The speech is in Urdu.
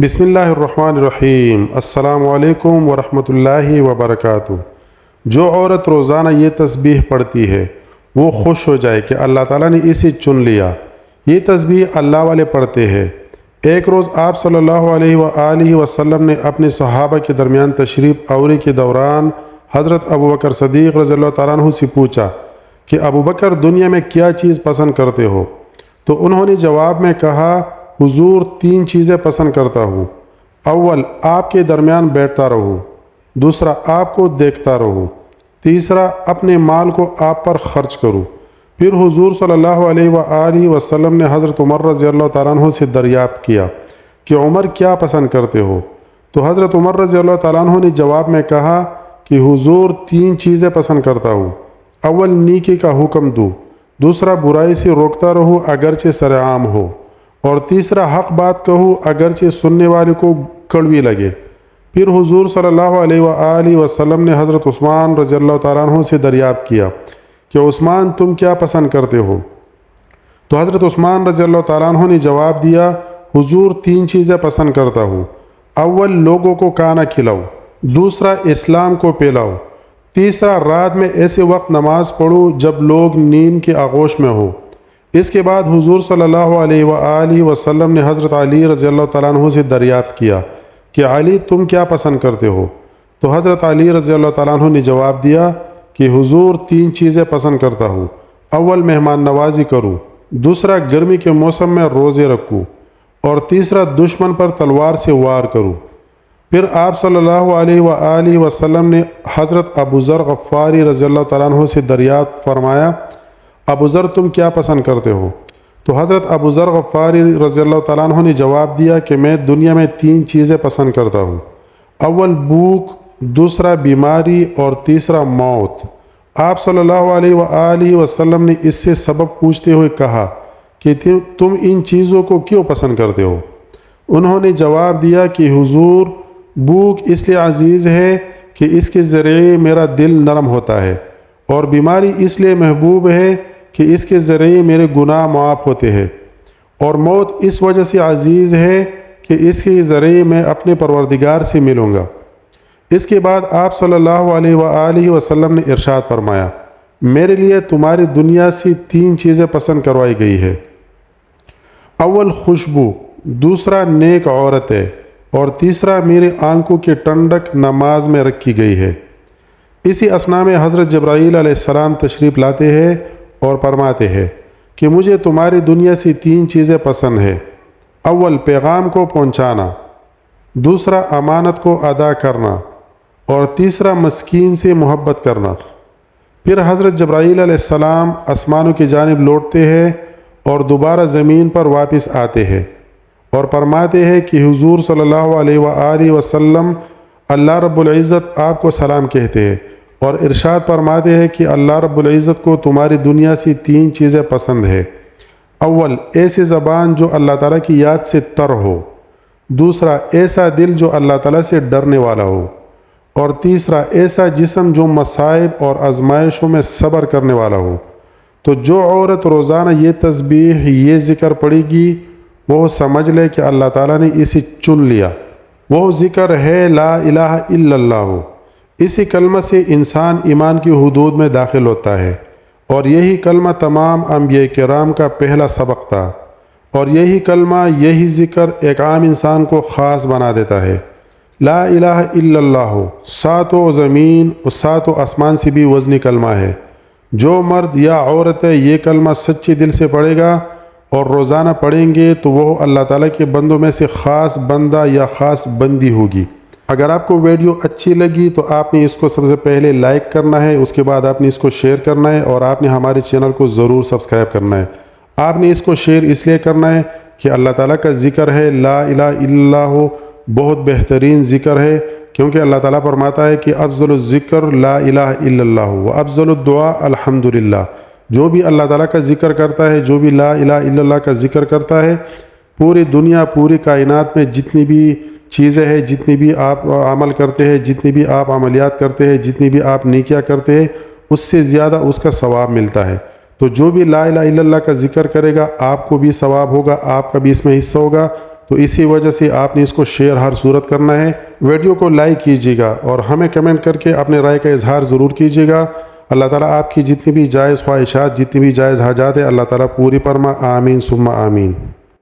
بسم اللہ الرحمن الرحیم۔ السلام علیکم ورحمۃ اللہ وبرکاتہ۔ جو عورت روزانہ یہ تسبیح پڑھتی ہے وہ خوش ہو جائے کہ اللہ تعالیٰ نے اسے چن لیا۔ یہ تسبیح اللہ والے پڑھتے ہیں۔ ایک روز آپ صلی اللہ علیہ وآلہ وسلم نے اپنے صحابہ کے درمیان تشریف آوری کے دوران حضرت ابوبکر صدیق رضی اللہ تعالیٰ عنہ سے پوچھا کہ ابوبکر دنیا میں کیا چیز پسند کرتے ہو؟ تو انہوں نے جواب میں کہا، حضور 3 چیزیں پسند کرتا ہوں۔ اول، آپ کے درمیان بیٹھتا رہوں۔ دوسرا، آپ کو دیکھتا رہوں۔ تیسرا، اپنے مال کو آپ پر خرچ کروں۔ پھر حضور صلی اللہ علیہ وآلہ وسلم نے حضرت عمر رضی اللہ تعالیٰ عنہ سے دریافت کیا کہ عمر کیا پسند کرتے ہو؟ تو حضرت عمر رضی اللہ تعالیٰ عنہ نے جواب میں کہا کہ حضور 3 چیزیں پسند کرتا ہوں۔ اول، نیکی کا حکم دوں۔ دوسرا، برائی سے روکتا رہوں اگرچہ سرعام ہو۔ اور تیسرا، حق بات کہوں اگرچہ سننے والے کو کڑوی لگے۔ پھر حضور صلی اللہ علیہ وآلہ وسلم نے حضرت عثمان رضی اللہ تعالیٰ عنہ سے دریافت کیا کہ عثمان تم کیا پسند کرتے ہو؟ تو حضرت عثمان رضی اللہ تعالیٰ عنہ نے جواب دیا، حضور 3 چیزیں پسند کرتا ہوں۔ اول، لوگوں کو کھانا کھلاؤ۔ دوسرا، اسلام کو پھیلاؤ۔ تیسرا، رات میں ایسے وقت نماز پڑھو جب لوگ نیند کے آغوش میں ہو۔ اس کے بعد حضور صلی اللہ علیہ وآلہ وسلم نے حضرت علی رضی اللہ تعالیٰ عنہ سے دریافت کیا کہ علی تم کیا پسند کرتے ہو؟ تو حضرت علی رضی اللہ تعالیٰ عنہ نے جواب دیا کہ حضور 3 چیزیں پسند کرتا ہوں۔ اول، مہمان نوازی کروں۔ دوسرا، گرمی کے موسم میں روزے رکھوں۔ اور تیسرا، دشمن پر تلوار سے وار کروں۔ پھر آپ صلی اللہ علیہ وآلہ وسلم نے حضرت ابو ذر غفاری رضی اللہ تعالیٰ عنہ سے دریافت فرمایا، ابو ذر تم کیا پسند کرتے ہو؟ تو حضرت ابو ذر غفاری رضی اللہ تعالیٰ عنہ نے جواب دیا کہ میں دنیا میں 3 چیزیں پسند کرتا ہوں۔ اول، بھوک۔ دوسرا، بیماری۔ اور تیسرا، موت۔ آپ صلی اللہ علیہ وآلہ وسلم نے اس سے سبب پوچھتے ہوئے کہا کہ تم ان چیزوں کو کیوں پسند کرتے ہو؟ انہوں نے جواب دیا کہ حضور، بھوک اس لیے عزیز ہے کہ اس کے ذریعے میرا دل نرم ہوتا ہے، اور بیماری اس لیے محبوب ہے کہ اس کے ذریعے میرے گناہ معاف ہوتے ہیں، اور موت اس وجہ سے عزیز ہے کہ اس کے ذریعے میں اپنے پروردگار سے ملوں گا۔ اس کے بعد آپ صلی اللہ علیہ وآلہ وسلم نے ارشاد فرمایا، میرے لیے تمہاری دنیا سے 3 چیزیں پسند کروائی گئی ہے۔ اول، خوشبو۔ دوسرا، نیک عورتیں۔ اور تیسرا، میرے آنکھوں کی ٹھنڈک نماز میں رکھی گئی ہے۔ اسی اثناء میں حضرت جبرائیل علیہ السلام تشریف لاتے ہیں اور فرماتے ہیں کہ مجھے تمہاری دنیا سے 3 چیزیں پسند ہیں۔ اول، پیغام کو پہنچانا۔ دوسرا، امانت کو ادا کرنا۔ اور تیسرا، مسکین سے محبت کرنا۔ پھر حضرت جبرائیل علیہ السلام آسمانوں کی جانب لوٹتے ہیں اور دوبارہ زمین پر واپس آتے ہیں اور فرماتے ہیں کہ حضور صلی اللہ علیہ وآلہ وسلم، اللہ رب العزت آپ کو سلام کہتے ہیں اور ارشاد فرماتے ہیں کہ اللہ رب العزت کو تمہاری دنیا سے 3 چیزیں پسند ہے۔ اول، ایسی زبان جو اللہ تعالیٰ کی یاد سے تر ہو۔ دوسرا، ایسا دل جو اللہ تعالیٰ سے ڈرنے والا ہو۔ اور تیسرا، ایسا جسم جو مصائب اور آزمائشوں میں صبر کرنے والا ہو۔ تو جو عورت روزانہ یہ تسبیح، یہ ذکر پڑھے گی، وہ سمجھ لے کہ اللہ تعالیٰ نے اسے چن لیا۔ وہ ذکر ہے لا الہ الا اللہ۔ اسی کلمہ سے انسان ایمان کی حدود میں داخل ہوتا ہے، اور یہی کلمہ تمام انبیاء کرام کا پہلا سبق تھا، اور یہی کلمہ، یہی ذکر ایک عام انسان کو خاص بنا دیتا ہے۔ لا الہ الا اللہ 7 زمین اور 7 آسمان سے بھی وزنی کلمہ ہے۔ جو مرد یا عورت یہ کلمہ سچے دل سے پڑھے گا اور روزانہ پڑھیں گے تو وہ اللہ تعالیٰ کے بندوں میں سے خاص بندہ یا خاص بندی ہوگی۔ اگر آپ کو ویڈیو اچھی لگی تو آپ نے اس کو سب سے پہلے لائک کرنا ہے، اس کے بعد آپ نے اس کو شیئر کرنا ہے، اور آپ نے ہمارے چینل کو ضرور سبسکرائب کرنا ہے۔ آپ نے اس کو شیئر اس لیے کرنا ہے کہ اللہ تعالیٰ کا ذکر ہے لا الہ الا اللہ، بہت بہترین ذکر ہے، کیونکہ اللہ تعالیٰ فرماتا ہے کہ افضل الذکر لا الہ الا اللہ و افضل الدعاء الحمدللہ۔ جو بھی اللہ تعالیٰ کا ذکر کرتا ہے، جو بھی لا الہ الا اللہ کا ذکر کرتا ہے، پوری دنیا، پوری کائنات میں جتنی بھی چیزیں ہیں، جتنی بھی آپ عمل کرتے ہیں، جتنی بھی آپ عملیات کرتے ہیں، جتنی بھی آپ نیکیاں کرتے ہیں، اس سے زیادہ اس کا ثواب ملتا ہے۔ تو جو بھی لا الہ الا اللہ کا ذکر کرے گا، آپ کو بھی ثواب ہوگا، آپ کا بھی اس میں حصہ ہوگا۔ تو اسی وجہ سے آپ نے اس کو شیئر ہر صورت کرنا ہے۔ ویڈیو کو لائک کیجیے گا اور ہمیں کمنٹ کر کے اپنے رائے کا اظہار ضرور کیجیے گا۔ اللہ تعالیٰ آپ کی جتنی بھی جائز خواہشات، جتنی بھی جائز حاجات ہیں، اللہ تعالیٰ پوری فرما۔ آمین ثم آمین۔